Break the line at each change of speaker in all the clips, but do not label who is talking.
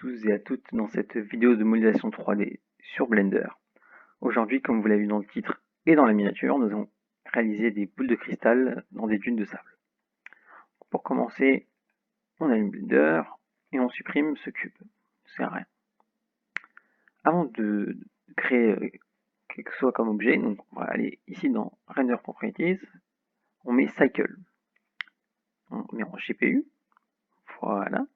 tous et à toutes dans cette vidéo de modélisation 3D sur Blender. Aujourd'hui, comme vous l'avez vu dans le titre et dans la miniature, nous allons réaliser des boules de cristal dans des dunes de sable. Pour commencer, on allume Blender et on supprime ce cube. Ça sert à rien. Avant de créer quelque chose comme objet, donc on va aller ici dans Render Properties, on met Cycle. On met en GPU, voilà.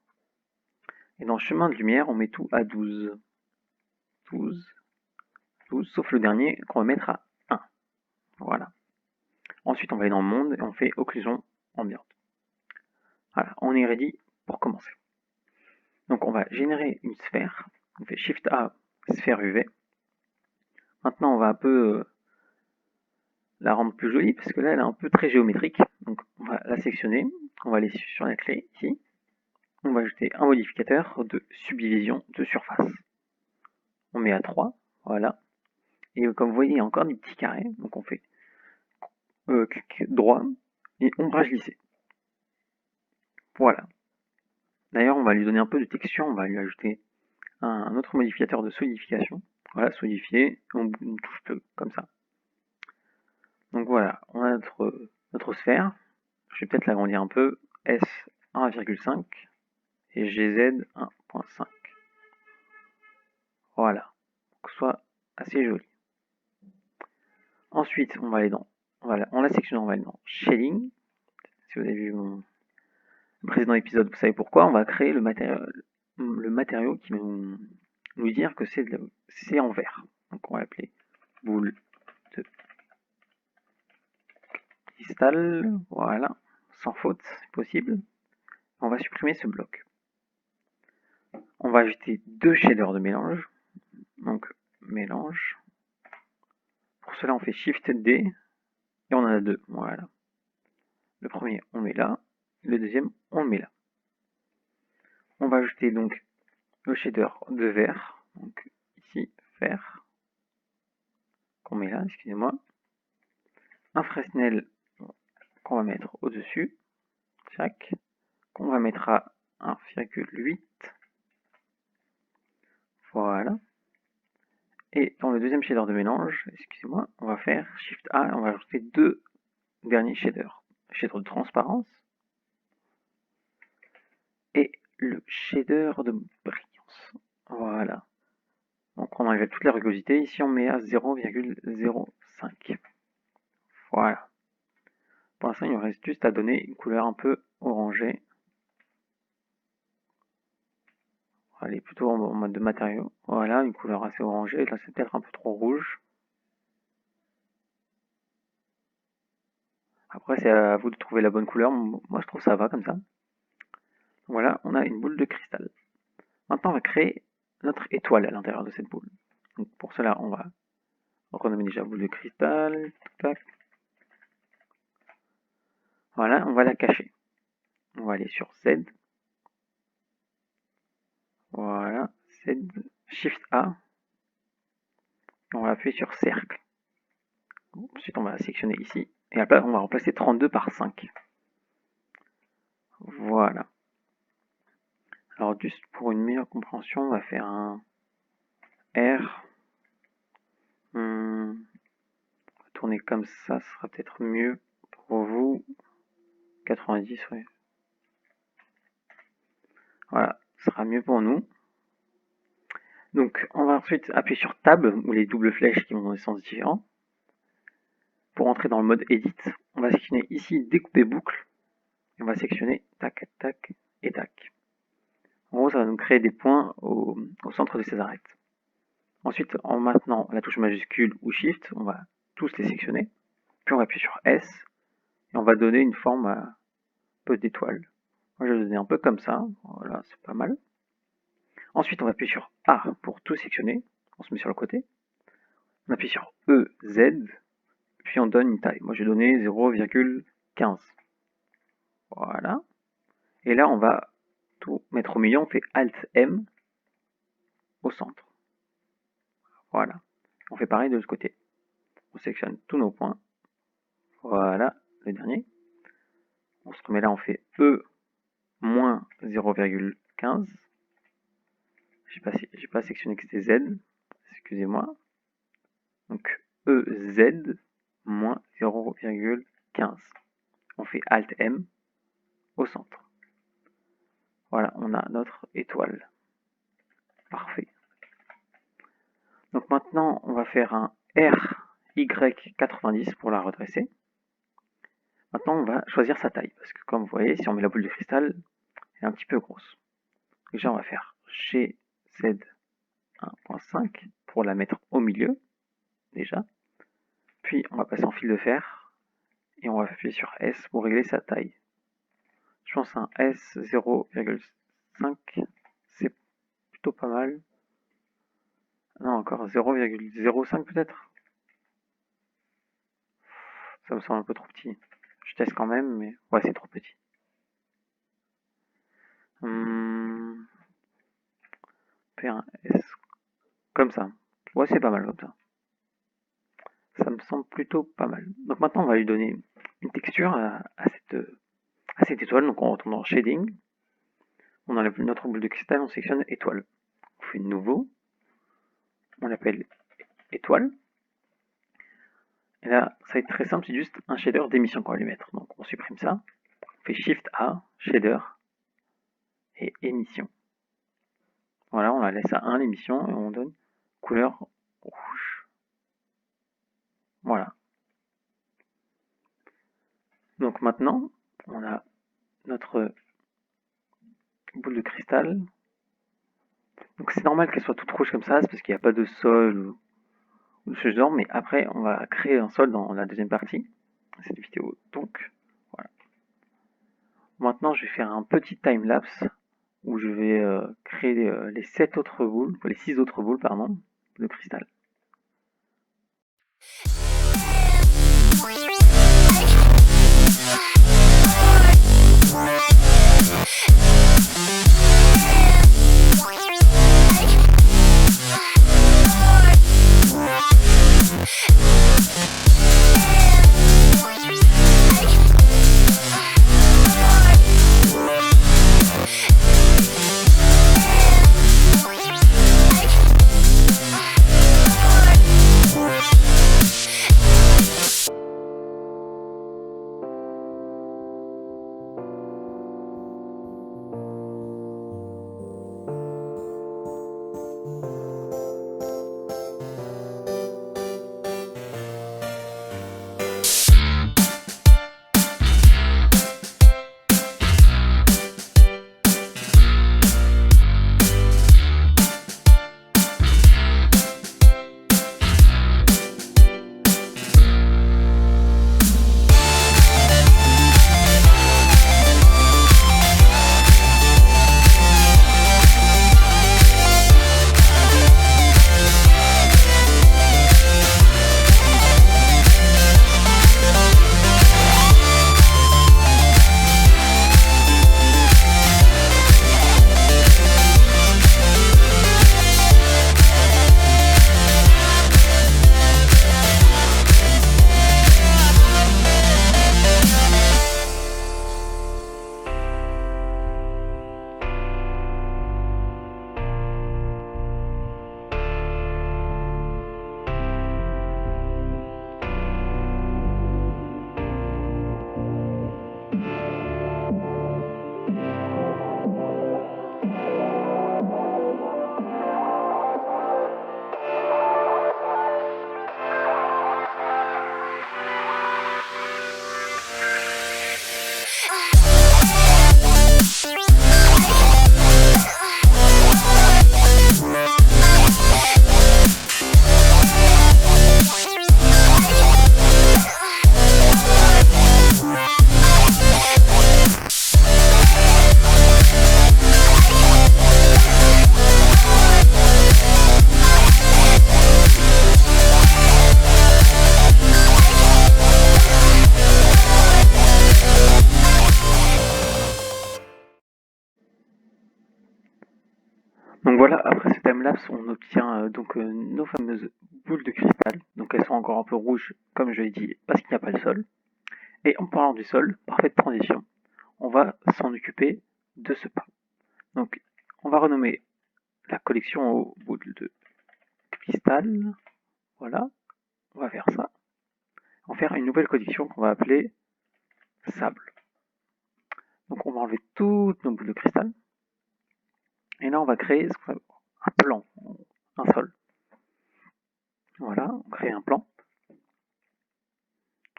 Et dans chemin de lumière, on met tout à 12. 12, sauf le dernier qu'on va mettre à 1. Voilà. Ensuite, on va aller dans le monde et on fait occlusion ambiante. Voilà, on est ready pour commencer. Donc on va générer une sphère. On fait Shift A, sphère UV. Maintenant, on va un peu la rendre plus jolie parce que là, elle est un peu très géométrique. Donc on va la sectionner. On va aller sur la clé ici. On va ajouter un modificateur de subdivision de surface. On met à 3, voilà. Et comme vous voyez, il y a encore des petits carrés. Donc on fait clic droit et ombrage lissé. Voilà. D'ailleurs, on va lui donner un peu de texture. On va lui ajouter un autre modificateur de solidification. Voilà, solidifier, on touche peu, comme ça. Donc voilà, on a notre sphère. Je vais peut-être l'agrandir un peu. S 1,5 et GZ 1,5. Voilà, pour que ce soit assez joli. Ensuite, on va aller dans, voilà, en la section, on va aller dans Shading. Si vous avez vu mon précédent épisode, vous savez pourquoi. On va créer le matériau qui va nous dire que c'est en vert. Donc on va l'appeler boule de cristal, voilà, sans faute, c'est possible. On va supprimer ce bloc. On va ajouter deux shaders de mélange. Donc mélange. Pour cela, on fait Shift D et on en a deux. Voilà. Le premier, on met là. Le deuxième, on le met là. On va ajouter donc le shader de vert. Donc ici, vert. Qu'on met là, excusez-moi. Un Fresnel qu'on va mettre au-dessus. Chaque. Qu'on va mettre à 1,8. Voilà. Et dans le deuxième shader de mélange, excusez-moi, on va faire Shift A et on va ajouter deux derniers shaders. Le shader de transparence et le shader de brillance. Voilà. Donc on enlève toute la rugosité. Ici on met à 0,05. Voilà. Pour l'instant il nous reste juste à donner une couleur un peu orangée. On va aller plutôt en mode de matériaux. Voilà, une couleur assez orangée. Là c'est peut-être un peu trop rouge. Après c'est à vous de trouver la bonne couleur. Moi je trouve ça va comme ça. Voilà, on a une boule de cristal. Maintenant on va créer notre étoile à l'intérieur de cette boule. Donc pour cela on va renommer déjà boule de cristal. Tac. Voilà, on va la cacher. On va aller sur Z. Voilà, Z, Shift A. On va appuyer sur cercle. Ensuite, on va sectionner ici. Et après, on va remplacer 32 par 5. Voilà. Alors, juste pour une meilleure compréhension, on va faire un R. On va tourner comme ça, ce sera peut-être mieux pour vous. 90, oui. Voilà, ce sera mieux pour nous. Donc, on va ensuite appuyer sur Tab, ou les doubles flèches qui vont dans des sens différents. Pour entrer dans le mode Edit, on va sectionner ici Découper boucle. Et on va sectionner tac, tac et tac. En gros, ça va nous créer des points au centre de ces arêtes. Ensuite, en maintenant la touche majuscule ou Shift, on va tous les sectionner. Puis on va appuyer sur S et on va donner une forme un peu d'étoile. Moi, je vais donner un peu comme ça. Voilà, c'est pas mal. Ensuite, on va appuyer sur A pour tout sectionner. On se met sur le côté. On appuie sur E, Z, puis on donne une taille. Moi, j'ai donné 0,15. Voilà. Et là, on va tout mettre au milieu. On fait Alt M au centre. Voilà. On fait pareil de l'autre côté. On sélectionne tous nos points. Voilà, le dernier. On se remet là, on fait E moins 0,15. j'ai pas sélectionné que c'était Z, excusez-moi. Donc EZ moins 0,15. On fait Alt M au centre. Voilà, on a notre étoile. Parfait. Donc maintenant, on va faire un RY90 pour la redresser. Maintenant, on va choisir sa taille, parce que comme vous voyez, si on met la boule de cristal, elle est un petit peu grosse. Déjà, on va faire GZ 1.5 pour la mettre au milieu, déjà. Puis, on va passer en fil de fer, et on va appuyer sur S pour régler sa taille. Je pense un S 0,5, c'est plutôt pas mal. Non, encore 0,05 peut-être. Ça me semble un peu trop petit. Je teste quand même, mais ouais, c'est trop petit. P1S, comme ça. Ouais, c'est pas mal comme ça. Ça me semble plutôt pas mal. Donc maintenant, on va lui donner une texture à cette étoile. Donc on retourne dans Shading. On enlève notre boule de cristal, on sélectionne étoile. On fait nouveau. On l'appelle étoile. Et là, ça va être très simple, c'est juste un shader d'émission qu'on va lui mettre. Donc on supprime ça. On fait Shift A, shader et émission. Voilà, on la laisse à 1 l'émission et on donne couleur rouge. Voilà. Donc maintenant, on a notre boule de cristal. Donc c'est normal qu'elle soit toute rouge comme ça, c'est parce qu'il n'y a pas de sol ou de ce genre, mais après on va créer un sol dans la deuxième partie de cette vidéo. Donc voilà. Maintenant je vais faire un petit time-lapse où je vais créer les 6 autres boules pardon, de cristal. Donc voilà, après ce timelapse, on obtient nos fameuses boules de cristal. Donc elles sont encore un peu rouges, comme je l'ai dit, parce qu'il n'y a pas le sol. Et en parlant du sol, parfaite transition, on va s'en occuper de ce pas. Donc on va renommer la collection aux boules de cristal. Voilà, on va faire ça. On va faire une nouvelle collection qu'on va appeler sable. Donc on va enlever toutes nos boules de cristal. Et là on va créer un plan, un sol. Voilà, on crée un plan.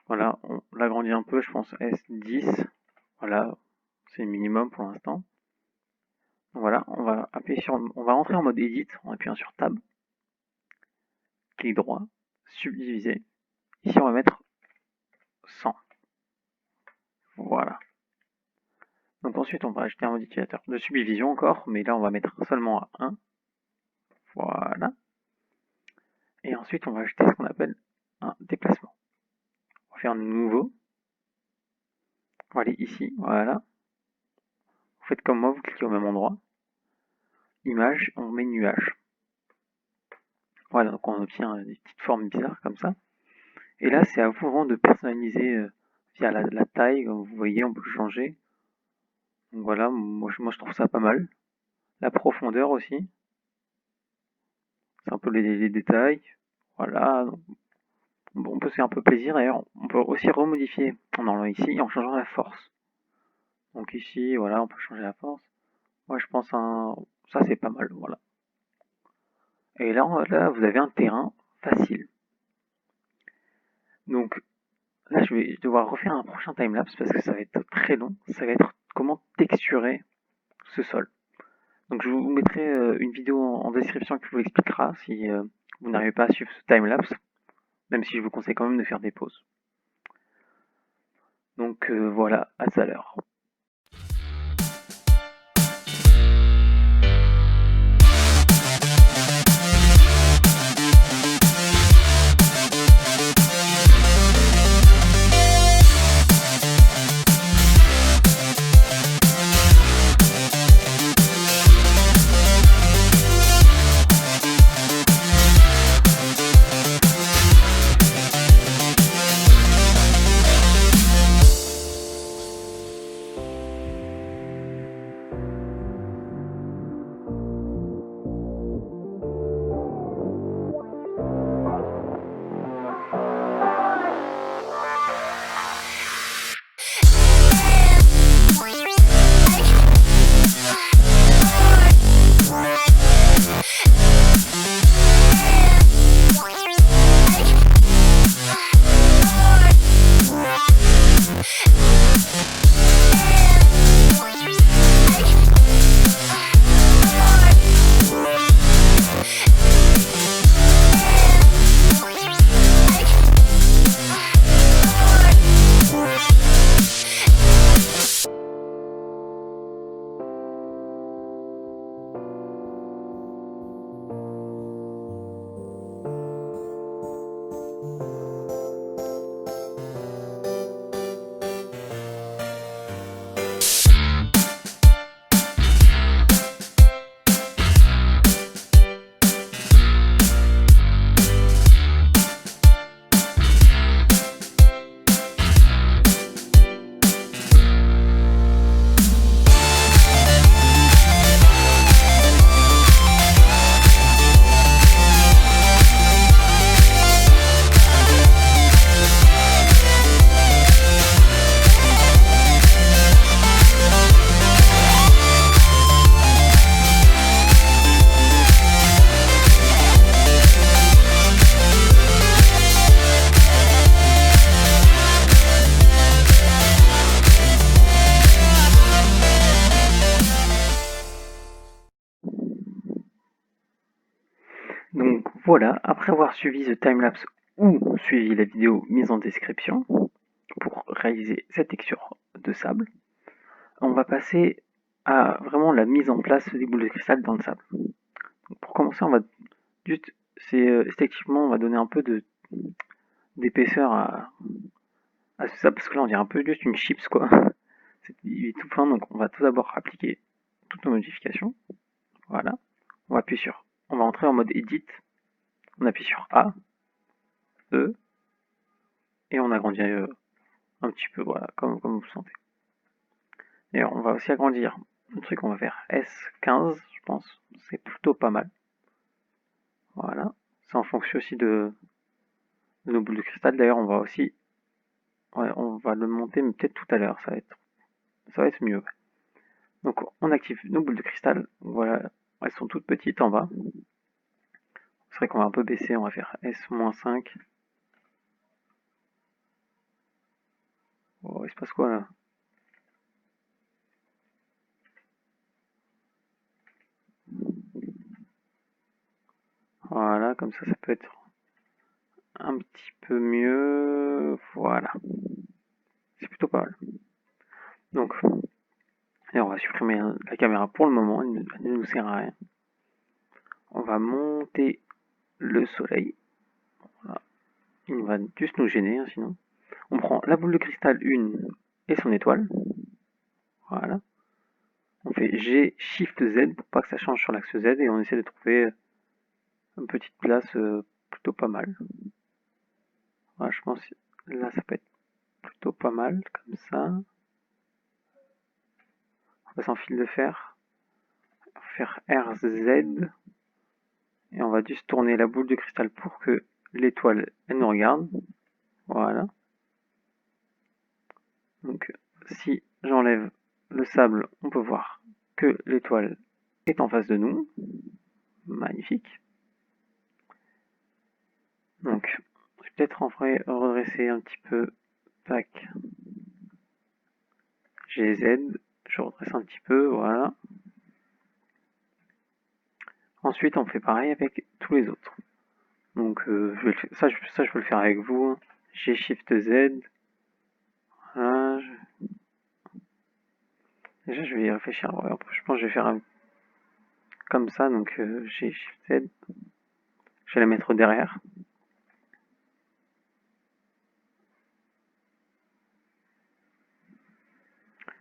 Voilà, on l'agrandit un peu, je pense S10. Voilà, c'est le minimum pour l'instant. Voilà, on va rentrer en mode Edit en appuyant sur Tab. Clic droit, subdiviser. Ici on va mettre 100. Voilà. Donc ensuite on va ajouter un modificateur de subdivision encore, mais là on va mettre seulement à 1. Voilà. Et ensuite on va ajouter ce qu'on appelle un déplacement. On va faire un nouveau. On va aller ici, voilà. Vous faites comme moi, vous cliquez au même endroit. Image, on met nuage. Voilà, donc on obtient des petites formes bizarres comme ça. Et là c'est à vous vraiment de personnaliser via la taille, comme vous voyez on peut changer. Donc voilà, moi je trouve ça pas mal. La profondeur aussi. C'est un peu les détails. Voilà. Bon, on peut se faire un peu plaisir d'ailleurs. On peut aussi remodifier en allant ici en changeant la force. Donc ici, voilà, on peut changer la force. Moi je pense ça c'est pas mal, voilà. Et là vous avez un terrain facile. Donc là je vais devoir refaire un prochain timelapse parce que ça va être très long. Ça va être comment texturer ce sol. Donc je vous mettrai une vidéo en description qui vous expliquera si vous n'arrivez pas à suivre ce timelapse, même si je vous conseille quand même de faire des pauses. Donc voilà, à tout à l'heure. Donc voilà, après avoir suivi ce timelapse ou suivi la vidéo mise en description pour réaliser cette texture de sable, on va passer à vraiment la mise en place des boules de cristal dans le sable. Donc pour commencer, on va juste, esthétiquement, on va donner un peu d'épaisseur à ce sable, parce que là on dirait un peu juste une chips quoi. Il est tout fin, donc on va tout d'abord appliquer toutes nos modifications. Voilà, on va entrer en mode Edit, on appuie sur A, E, et on agrandit un petit peu, voilà, comme vous sentez. Et on va aussi agrandir le truc, on va faire S15, je pense. C'est plutôt pas mal. Voilà. C'est en fonction aussi de nos boules de cristal. D'ailleurs, on va aussi... Ouais, on va le monter, mais peut-être tout à l'heure, ça va être mieux. Donc, on active nos boules de cristal. Voilà, elles sont toutes petites en bas. C'est vrai qu'on va un peu baisser, on va faire S-5. Oh, il se passe quoi là? Voilà, comme ça peut être un petit peu mieux. Voilà, c'est plutôt pas mal. Donc, et on va supprimer la caméra pour le moment, elle ne nous sert à rien. On va monter le soleil. Voilà. Il va juste nous gêner, hein, sinon. On prend la boule de cristal 1 et son étoile. Voilà. On fait G, Shift Z pour pas que ça change sur l'axe Z et on essaie de trouver une petite place plutôt pas mal. Voilà, je pense que là ça peut être plutôt pas mal comme ça. On passe en fil de fer. On va faire RZ et on va juste tourner la boule de cristal pour que l'étoile elle nous regarde. Voilà. Donc si j'enlève le sable, on peut voir que l'étoile est en face de nous. Magnifique. Donc, je vais peut-être en vrai redresser un petit peu. Tac. GZ. Je redresse un petit peu, voilà. Ensuite, on fait pareil avec tous les autres. Donc, ça, je peux le faire avec vous. G Shift Z. Voilà. Déjà, je vais y réfléchir. Ouais, je pense que je vais faire comme ça. Donc, G Shift Z. Je vais la mettre derrière.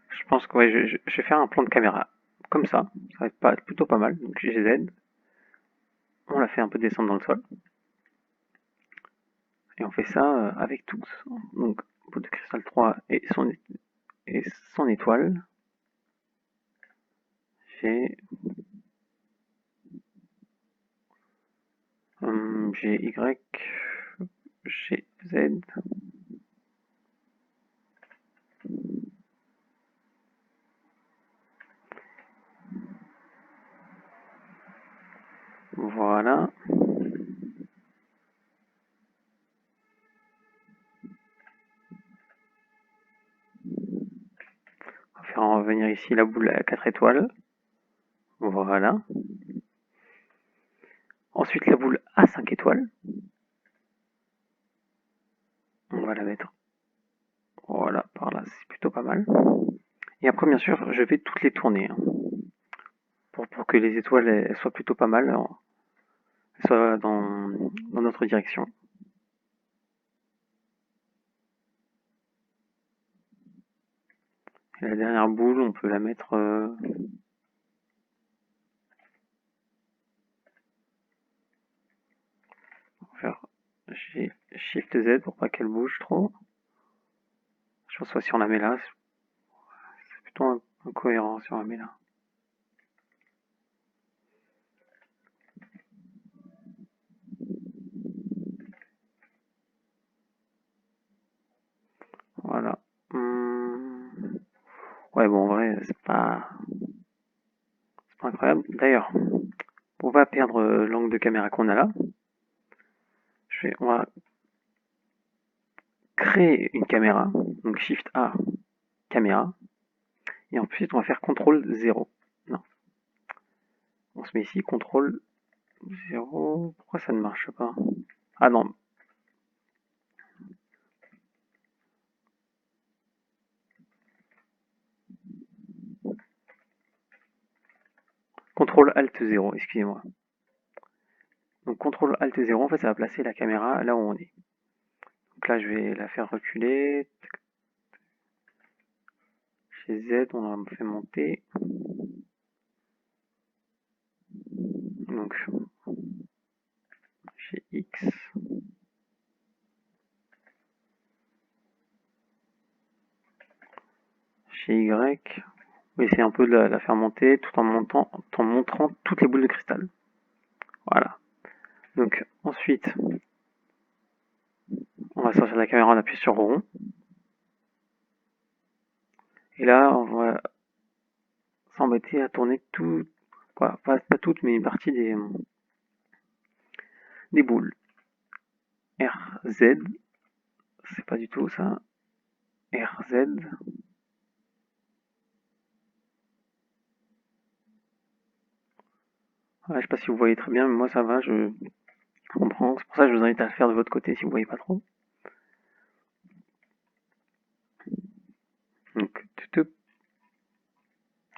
Je pense que ouais, je vais faire un plan de caméra comme ça. Ça va être plutôt pas mal. Donc, GZ. On la fait un peu descendre dans le sol. Et on fait ça avec tous. Donc, boule de cristal 3 et son étoile. J'ai Y, G, Z. Voilà. On va faire revenir ici la boule à 4 étoiles. Voilà. Ensuite, la boule à 5 étoiles. On va la mettre, voilà, par là, c'est plutôt pas mal. Et après, bien sûr, je vais toutes les tourner, hein, pour que les étoiles elles soient plutôt pas mal, elles soient dans notre direction. Et la dernière boule, on peut la mettre... on va faire Shift Z pour pas qu'elle bouge trop. Je pense que si on la met là, c'est plutôt incohérent si on la met là. Voilà. Ouais, bon, en vrai, c'est pas incroyable. D'ailleurs, on va perdre l'angle de caméra qu'on a là. On va créer une caméra. Donc Shift A, caméra. Et ensuite, on va faire CTRL 0. Non. On se met ici, CTRL 0. Pourquoi ça ne marche pas? Ah non. CTRL Alt 0, excusez-moi. Donc CTRL Alt 0, en fait, ça va placer la caméra là où on est. Donc là, je vais la faire reculer. Chez Z, on va fait monter. Donc, chez X. Chez Y. On va essayer un peu de la faire monter tout en montrant toutes les boules de cristal. Voilà. Donc ensuite, on va sortir de la caméra, on appuie sur rond. Et là, on va s'embêter à tourner tout, pas toutes, mais une partie des boules. RZ, c'est pas du tout ça. RZ. Ouais, je sais pas si vous voyez très bien, mais moi ça va, je comprends. C'est pour ça que je vous invite à le faire de votre côté si vous voyez pas trop. Donc,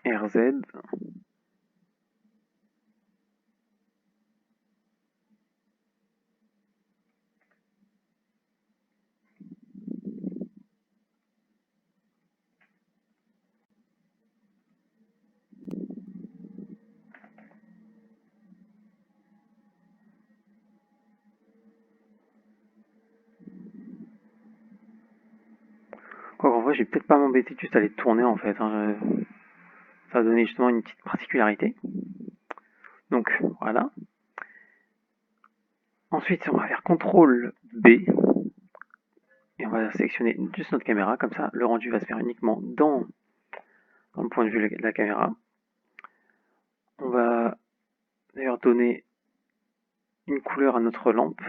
RZ. Quoi qu'en vrai, je vais peut-être pas m'embêter juste à les tourner en fait. Hein. Ça va donner justement une petite particularité. Donc voilà. Ensuite, on va faire CTRL B et on va sélectionner juste notre caméra. Comme ça, le rendu va se faire uniquement dans le point de vue de la caméra. On va d'ailleurs donner une couleur à notre lampe.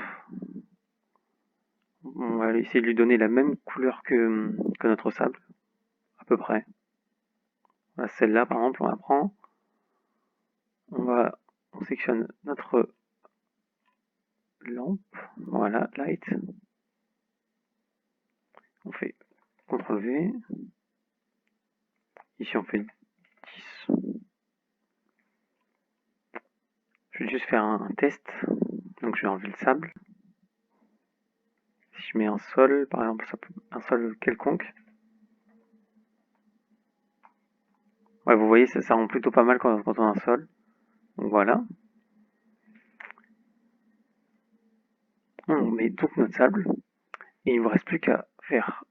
On va essayer de lui donner la même couleur que notre sable, à peu près. Voilà, celle-là, par exemple, on la prend. On sélectionne notre lampe. Voilà, light. On fait CTRL V. Ici, on fait 10. Je vais juste faire un test. Donc, je vais enlever le sable. Si je mets un sol, par exemple, un sol quelconque. Ouais, vous voyez, ça rend plutôt pas mal quand on a un sol. Donc voilà. On met donc notre sable. Et il ne vous reste plus qu'à faire.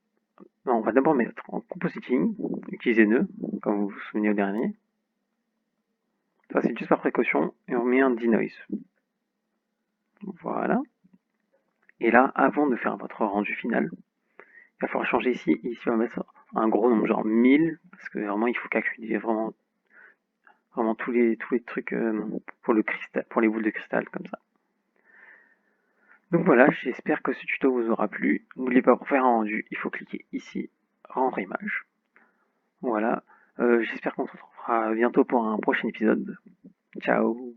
Non, on va d'abord mettre en compositing, utiliser nœud, comme vous vous souvenez au dernier. Ça, c'est juste par précaution. Et on met un denoise. Voilà. Et là, avant de faire votre rendu final, il va falloir changer ici. Ici, on va mettre un gros nombre, genre 1000, parce que vraiment, il faut calculer vraiment tous les trucs pour le cristal, pour les boules de cristal, comme ça. Donc voilà, j'espère que ce tuto vous aura plu. N'oubliez pas, pour faire un rendu, il faut cliquer ici, rendre image. Voilà, j'espère qu'on se retrouvera bientôt pour un prochain épisode. Ciao.